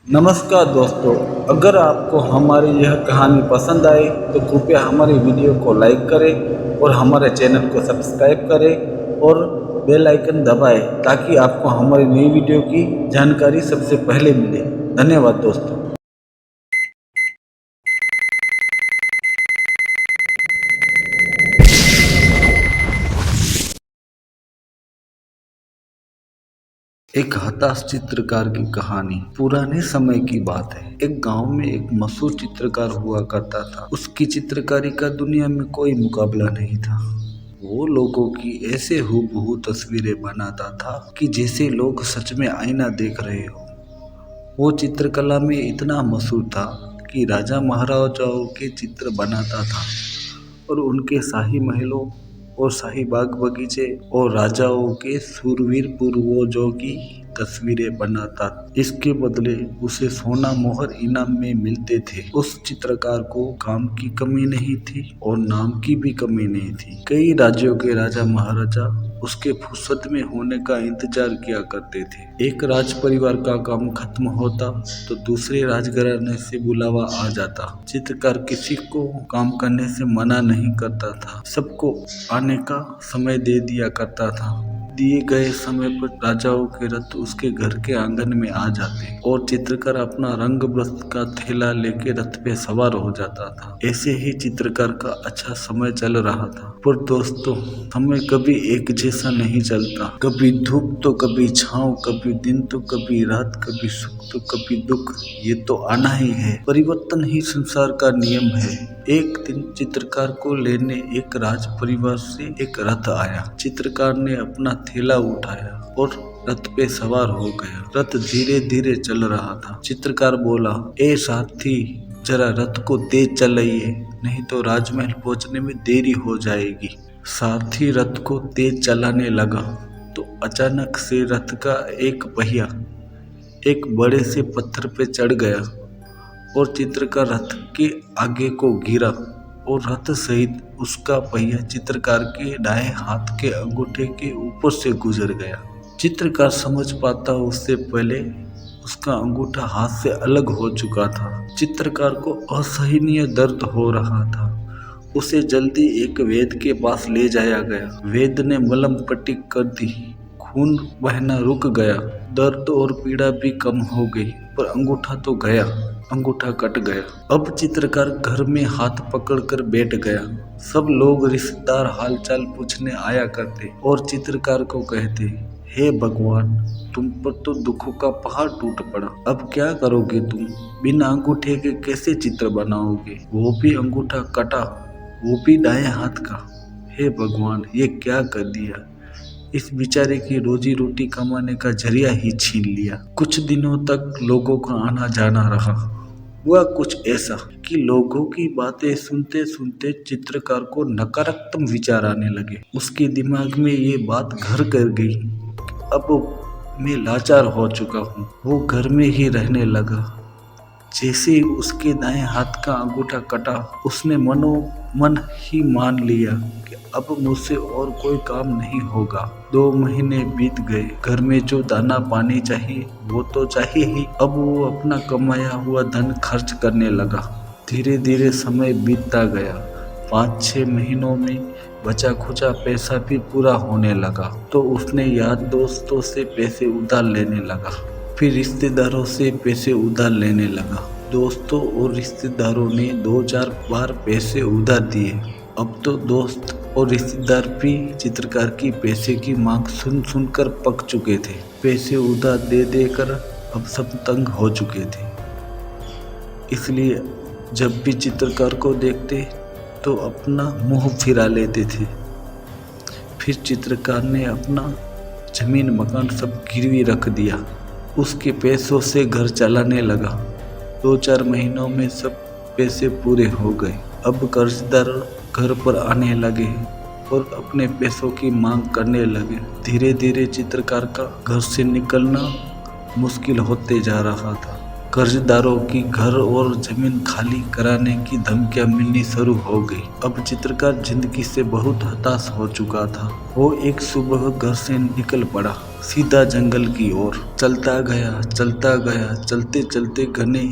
नमस्कार दोस्तों, अगर आपको हमारी यह कहानी पसंद आई तो कृपया हमारी वीडियो को लाइक करें और हमारे चैनल को सब्सक्राइब करें और बेल आइकन दबाएं ताकि आपको हमारी नई वीडियो की जानकारी सबसे पहले मिले। धन्यवाद दोस्तों। एक हताश चित्रकार की कहानी। पुराने समय की बात है। एक गांव में एक मशहूर चित्रकार हुआ करता था। उसकी चित्रकारी का दुनिया में कोई मुकाबला नहीं था। वो लोगों की ऐसे हूबहू तस्वीरें बनाता था कि जैसे लोग सच में आईना देख रहे हो। वो चित्रकला में इतना मशहूर था कि राजा महाराजाओं के चित्र बनाता था और उनके शाही महलों और शाही बाग बगीचे और राजाओं के शूरवीर पूर्वजों की तस्वीरें बनाता। इसके बदले उसे सोना मोहर इनाम में मिलते थे। उस चित्रकार को काम की कमी नहीं थी और नाम की भी कमी नहीं थी। कई राज्यों के राजा महाराजा उसके फुर्सत में होने का इंतजार किया करते थे। एक राज परिवार का काम खत्म होता तो दूसरे राजघराने से बुलावा आ जाता। चित्रकार किसी को काम करने से मना नहीं करता था, सबको आने का समय दे दिया करता था। दिए गए समय पर राजाओं के रथ उसके घर के आंगन में आ जाते और चित्रकार अपना रंग ब्रश का थैला लेके रथ पे सवार हो जाता था। ऐसे ही चित्रकार का अच्छा समय चल रहा था। पर दोस्तों, समय कभी एक जैसा नहीं चलता। कभी धूप तो कभी छांव, कभी दिन तो कभी रात, कभी सुख तो कभी दुख। ये तो आना ही है। परिवर्तन ही संसार का नियम है। एक दिन चित्रकार को लेने एक राज परिवार से एक रथ आया। चित्रकार ने अपना थैला उठाया और रथ पे सवार हो गया। रथ धीरे धीरे चल रहा था। चित्रकार बोला, ए साथी, जरा रथ को तेज चलाइए, नहीं तो राजमहल पहुंचने में देरी हो जाएगी। साथी रथ को तेज चलाने लगा तो अचानक से रथ का एक पहिया एक बड़े से पत्थर पे चढ़ गया और चित्रकार रथ के आगे को गिरा और रथ सहित उसका पहिया चित्रकार के दाएं हाथ के अंगूठे के ऊपर से गुजर गया। चित्रकार समझ पाता उससे पहले उसका अंगूठा हाथ से अलग हो चुका था। चित्रकार को असहनीय दर्द हो रहा था। उसे जल्दी एक वैद्य के पास ले जाया गया। वैद्य ने मलम पट्टी कर दी। खून बहना रुक गया, दर्द और पीड़ा भी कम हो गई, पर अंगूठा तो गया, अंगूठा कट गया। अब चित्रकार घर में हाथ पकड़कर बैठ गया। सब लोग रिश्तेदार हालचाल पूछने आया करते और चित्रकार को कहते, हे भगवान, तुम पर तो दुखों का पहाड़ टूट पड़ा। अब क्या करोगे तुम? बिना अंगूठे के कैसे चित्र बनाओगे? वो भी अंगूठा कटा, वो भी दाएं हाथ का। हे भगवान, ये क्या कर दिया? इस बेचारे की रोजी रोटी कमाने का जरिया ही छीन लिया। कुछ दिनों तक लोगों का आना जाना रहा। हुआ कुछ ऐसा कि लोगों की बातें सुनते सुनते चित्रकार को नकारात्मक विचार आने लगे। उसके दिमाग में ये बात घर कर गई, अब मैं लाचार हो चुका हूँ। वो घर में ही रहने लगा। जैसे ही उसके दाएं हाथ का अंगूठा कटा, उसने मनो मन ही मान लिया कि अब मुझसे और कोई काम नहीं होगा। 2 महीने बीत गए। घर में जो दाना पानी चाहिए वो तो चाहिए ही। अब वो अपना कमाया हुआ धन खर्च करने लगा। धीरे धीरे समय बीतता गया। 5-6 महीनों में बचा खुचा पैसा भी पूरा होने लगा तो उसने यार दोस्तों से पैसे उधार लेने लगा। फिर रिश्तेदारों से पैसे उधार लेने लगा। दोस्तों और रिश्तेदारों ने 2-4 बार पैसे उधार दिए। अब तो दोस्त और रिश्तेदार भी चित्रकार की पैसे की मांग सुन सुनकर पक चुके थे। पैसे उधार दे देकर अब सब तंग हो चुके थे। इसलिए जब भी चित्रकार को देखते तो अपना मुंह फिरा लेते थे। फिर चित्रकार ने अपना जमीन मकान सब गिरवी रख दिया। उसके पैसों से घर चलाने लगा। 2-4 महीनों में सब पैसे पूरे हो गए। अब कर्जदार घर पर आने लगे और अपने पैसों की मांग करने लगे। धीरे धीरे चित्रकार का घर से निकलना मुश्किल होते जा रहा था। कर्जदारों की घर और जमीन खाली कराने की धमकियां मिलनी शुरू हो गई। अब चित्रकार जिंदगी से बहुत हताश हो चुका था। वो एक सुबह घर से निकल पड़ा सीधा जंगल की ओर चलता गया, चलता गया। चलते चलते घने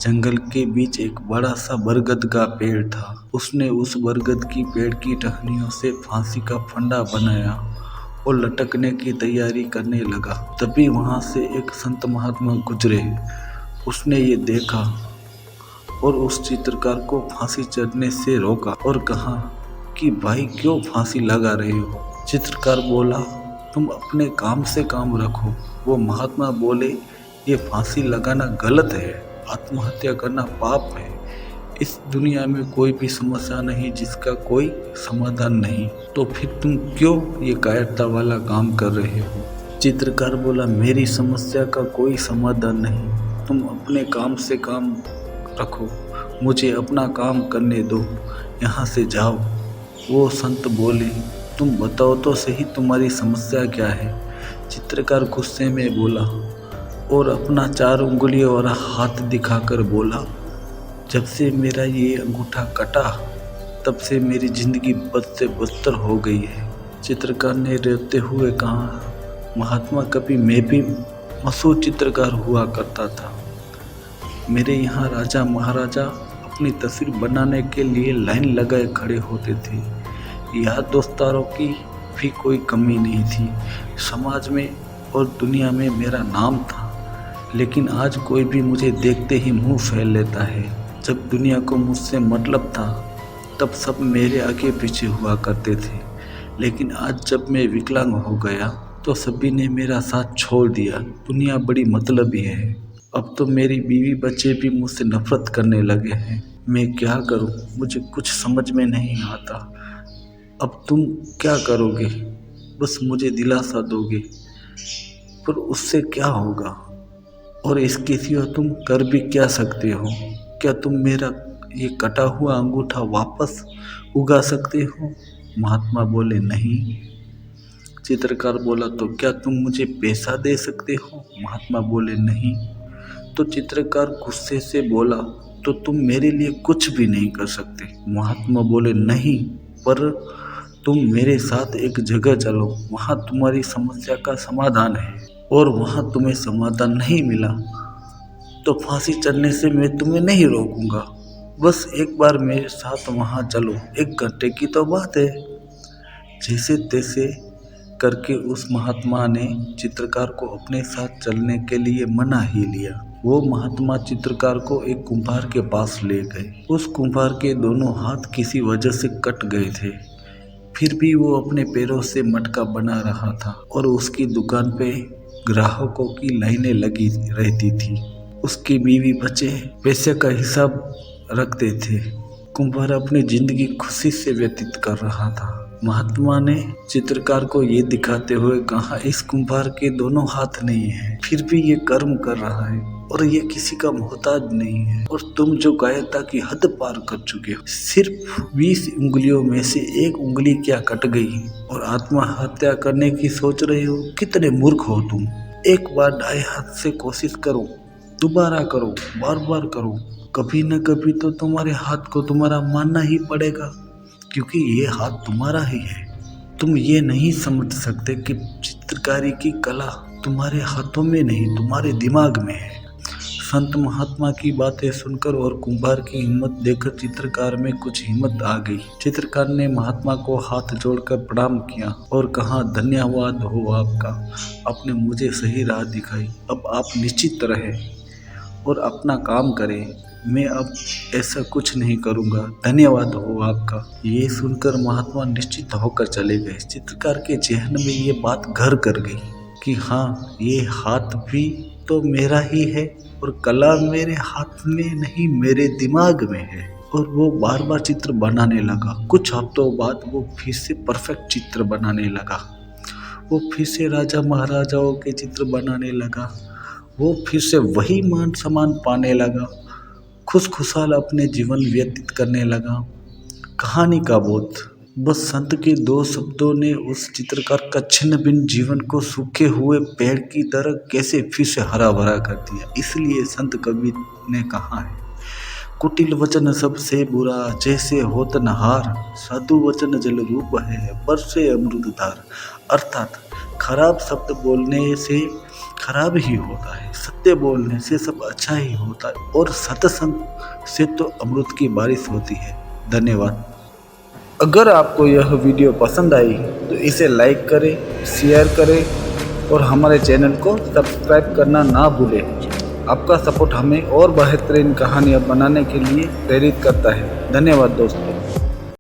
जंगल के बीच एक बड़ा सा बरगद का पेड़ था। उसने उस बरगद की पेड़ की टहनियों से फांसी का फंदा बनाया और लटकने की तैयारी करने लगा। तभी वहां से एक संत महात्मा गुजरे। उसने ये देखा और उस चित्रकार को फांसी चढ़ने से रोका और कहा कि भाई क्यों फांसी लगा रहे हो। चित्रकार बोला, तुम अपने काम से काम रखो। वो महात्मा बोले, ये फांसी लगाना गलत है, आत्महत्या करना पाप है। इस दुनिया में कोई भी समस्या नहीं जिसका कोई समाधान नहीं, तो फिर तुम क्यों ये कायरता वाला काम कर रहे हो। चित्रकार बोला, मेरी समस्या का कोई समाधान नहीं, तुम अपने काम से काम रखो, मुझे अपना काम करने दो, यहाँ से जाओ। वो संत बोले, तुम बताओ तो सही तुम्हारी समस्या क्या है। चित्रकार गुस्से में बोला और अपना 4 उंगलियों वाला हाथ दिखाकर बोला, जब से मेरा ये अंगूठा कटा तब से मेरी जिंदगी बद से बदतर हो गई है। चित्रकार ने रोते हुए कहा, महात्मा कभी मैं भी मशहूर चित्रकार हुआ करता था। मेरे यहाँ राजा महाराजा अपनी तस्वीर बनाने के लिए लाइन लगाए खड़े होते थे। यार दोस्तारों की भी कोई कमी नहीं थी। समाज में और दुनिया में मेरा नाम था, लेकिन आज कोई भी मुझे देखते ही मुंह फैल लेता है। जब दुनिया को मुझसे मतलब था तब सब मेरे आगे पीछे हुआ करते थे, लेकिन आज जब मैं विकलांग हो गया तो सभी ने मेरा साथ छोड़ दिया। दुनिया बड़ी मतलबी है। अब तो मेरी बीवी बच्चे भी मुझसे नफरत करने लगे हैं। मैं क्या करूं, मुझे कुछ समझ में नहीं आता। अब तुम क्या करोगे, बस मुझे दिलासा दोगे, पर उससे क्या होगा और इसके सिवा तुम कर भी क्या सकते हो। क्या तुम मेरा ये कटा हुआ अंगूठा वापस उगा सकते हो। महात्मा बोले, नहीं। चित्रकार बोला, तो क्या तुम मुझे पैसा दे सकते हो। महात्मा बोले, नहीं। तो चित्रकार गुस्से से बोला, तो तुम मेरे लिए कुछ भी नहीं कर सकते। महात्मा बोले, नहीं, पर तुम मेरे साथ एक जगह चलो, वहाँ तुम्हारी समस्या का समाधान है, और वहाँ तुम्हें समाधान नहीं मिला तो फांसी चढ़ने से मैं तुम्हें नहीं रोकूंगा। बस एक बार मेरे साथ वहाँ चलो, 1 घंटे की तो बात है। जैसे तैसे करके उस महात्मा ने चित्रकार को अपने साथ चलने के लिए मना ही लिया। वो महात्मा चित्रकार को एक कुम्हार के पास ले गए। उस कुम्हार के दोनों हाथ किसी वजह से कट गए थे, फिर भी वो अपने पैरों से मटका बना रहा था और उसकी दुकान पे ग्राहकों की लाइनें लगी रहती थी। उसकी बीवी बच्चे पैसे का हिसाब रखते थे। कुम्हार अपनी जिंदगी खुशी से व्यतीत कर रहा था। महात्मा ने चित्रकार को ये दिखाते हुए कहा, इस कुम्हार के दोनों हाथ नहीं है, फिर भी ये कर्म कर रहा है और ये किसी का मोहताज नहीं है। और तुम जो कायरता की हद पार कर चुके हो, सिर्फ 20 उंगलियों में से 1 उंगली क्या कट गई और आत्महत्या करने की सोच रहे हो। कितने मूर्ख हो तुम। एक बार दाएं हाथ से कोशिश करो, दोबारा करो, बार बार करो, कभी न कभी तो तुम्हारे हाथ को तुम्हारा मानना ही पड़ेगा, क्योंकि ये हाथ तुम्हारा ही है। तुम ये नहीं समझ सकते कि चित्रकारी की कला तुम्हारे हाथों में नहीं, तुम्हारे दिमाग में है। संत महात्मा की बातें सुनकर और कुम्हार की हिम्मत देखकर चित्रकार में कुछ हिम्मत आ गई। चित्रकार ने महात्मा को हाथ जोड़कर प्रणाम किया और कहा, धन्यवाद हो आपका, आपने मुझे सही राह दिखाई। अब आप निश्चित रहे और अपना काम करें। मैं अब ऐसा कुछ नहीं करूँगा। धन्यवाद हो आपका। ये सुनकर महात्मा निश्चित होकर चले गए। चित्रकार के जहन में ये बात घर कर गई कि हाँ, ये हाथ भी तो मेरा ही है और कला मेरे हाथ में नहीं, मेरे दिमाग में है। और वो बार बार चित्र बनाने लगा। कुछ हफ्तों बाद वो फिर से परफेक्ट चित्र बनाने लगा। वो फिर से राजा महाराजाओं के चित्र बनाने लगा। वो फिर से वही मान सम्मान पाने लगा, खुशहाल अपने जीवन व्यतीत करने लगा। कहानी का बोध, बस संत के 2 शब्दों ने उस चित्रकार का छिन्न भिन्न जीवन को सूखे हुए पेड़ की तरह कैसे फिर से हरा भरा कर दिया। इसलिए संत कबीर ने कहा है, कुटिल वचन सबसे बुरा, जैसे होत नहार, साधु वचन जल रूप है, बरसे अमृत धार। अर्थात खराब शब्द बोलने से खराब ही होता है, सत्य बोलने से सब अच्छा ही होता है और सत्संग से तो अमृत की बारिश होती है। धन्यवाद। अगर आपको यह वीडियो पसंद आई तो इसे लाइक करें, शेयर करें और हमारे चैनल को सब्सक्राइब करना ना भूलें। आपका सपोर्ट हमें और बेहतरीन कहानियाँ बनाने के लिए प्रेरित करता है। धन्यवाद दोस्तों।